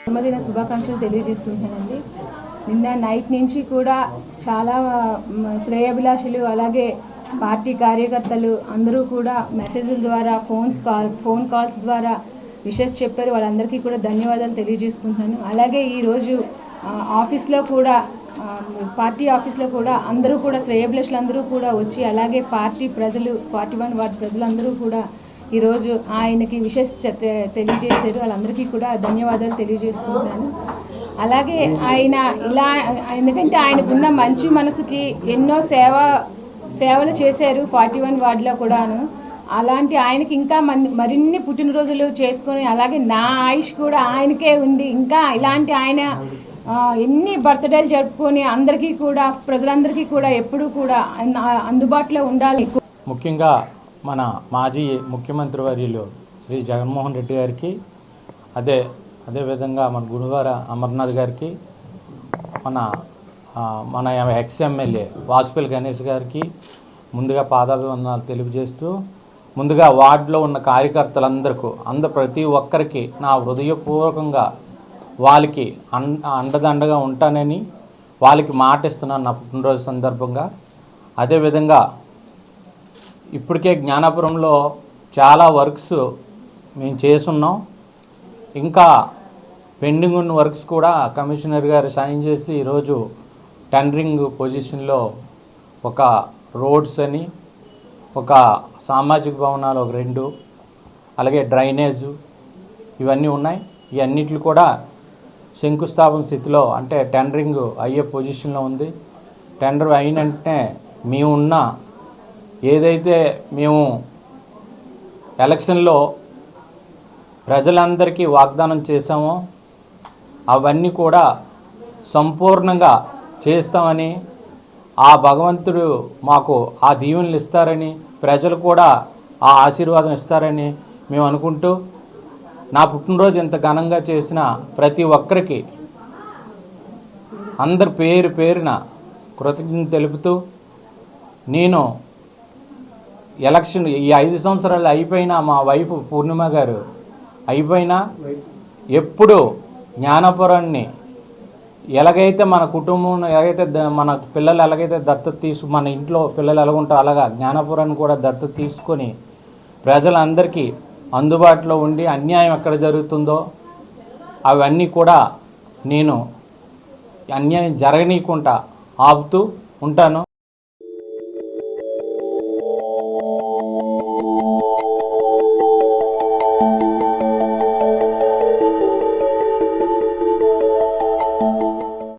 జన్మదిన శుభాకాంక్షలు తెలియజేసుకుంటానండి. నిన్న నైట్ నుంచి కూడా చాలా శ్రేయోభిలాషులు అలాగే పార్టీ కార్యకర్తలు అందరూ కూడా మెసేజ్ల ద్వారా ఫోన్ కాల్స్ ద్వారా విషెస్ చెప్పారు. వాళ్ళందరికీ కూడా ధన్యవాదాలు తెలియజేసుకుంటున్నాను. అలాగే ఈరోజు ఆఫీస్లో కూడా పార్టీ ఆఫీస్లో కూడా అందరూ కూడా శ్రేయోభిలాషులు అందరూ కూడా వచ్చి అలాగే పార్టీ ప్రజలు 41 వార్డు ప్రజలందరూ కూడా ఈరోజు ఆయనకి విషెస్ తెలియజేశారు. వాళ్ళందరికీ కూడా ధన్యవాదాలు తెలియజేసుకుంటున్నాను. అలాగే ఆయన ఇలా ఎందుకంటే ఆయనకున్న మంచి మనసుకి ఎన్నో సేవలు చేశారు 41 వార్డులో కూడాను. అలాంటి ఆయనకి ఇంకా మరిన్ని పుట్టినరోజులు చేసుకొని అలాగే నా ఆయుష్ కూడా ఆయనకే ఉండి ఇంకా ఇలాంటి ఆయన ఎన్ని బర్త్డేలు జరుపుకొని అందరికీ కూడా ప్రజలందరికీ కూడా ఎప్పుడూ కూడా అందుబాటులో ఉండాలి. ముఖ్యంగా మన మాజీ ముఖ్యమంత్రి వర్యులు శ్రీ జగన్మోహన్ రెడ్డి గారికి అదేవిధంగా మన గురువార అమర్నాథ్ గారికి మన ఎక్స్ ఎమ్మెల్యే వాజ్పేయి గణేష్ గారికి ముందుగా పాదాభివందనాలు తెలియజేస్తూ ముందుగా వార్డులో ఉన్న కార్యకర్తలందరికీ ప్రతి ఒక్కరికి నా హృదయపూర్వకంగా వాళ్ళకి అండదండగా ఉంటానని వాళ్ళకి మాట ఇస్తున్నాను నా పుట్టినరోజు సందర్భంగా. అదేవిధంగా ఇప్పటికే జ్ఞానాపురంలో చాలా వర్క్స్ మేము చేసున్నాం. ఇంకా పెండింగ్ ఉన్న వర్క్స్ కూడా కమిషనర్ గారు సైన్ చేసి ఈరోజు టెండరింగ్ పొజిషన్లో ఒక రోడ్స్ అని ఒక సామాజిక భవనాలు ఒక 2 అలాగే డ్రైనేజ్ ఇవన్నీ ఉన్నాయి. ఇవన్నిట్లు కూడా శంకుస్థాపన స్థితిలో అంటే టెండరింగ్ అయ్యే పొజిషన్లో ఉంది. టెండర్ అయిన వెంటనే మేమున్న ఏదైతే మేము ఎలక్షన్లో ప్రజలందరికీ వాగ్దానం చేశామో అవన్నీ కూడా సంపూర్ణంగా చేస్తామని ఆ భగవంతుడు మాకు ఆ దీవెనలు ఇస్తారని ప్రజలు కూడా ఆ ఆశీర్వాదం ఇస్తారని మేము అనుకుంటూ నా పుట్టినరోజు ఇంత ఘనంగా చేసిన ప్రతి ఒక్కరికి అందరి పేరున కృతజ్ఞత తెలుపుతూ నేను ఎలక్షన్ ఈ 5 సంవత్సరాలు అయిపోయినా మా వైఫ్ పూర్ణిమ గారు అయిపోయినా ఎప్పుడు జ్ఞానాపురాన్ని ఎలాగైతే మన కుటుంబం ఎలాగైతే మన పిల్లలు ఎలాగైతే దత్తత మన ఇంట్లో పిల్లలు ఎలాగుంటారో అలాగా జ్ఞానాపురాన్ని కూడా దత్తత తీసుకొని ప్రజలందరికీ అందుబాటులో ఉండి అన్యాయం ఎక్కడ జరుగుతుందో అవన్నీ కూడా నేను అన్యాయం జరగనీయకుండా ఆపుతూ ఉంటాను.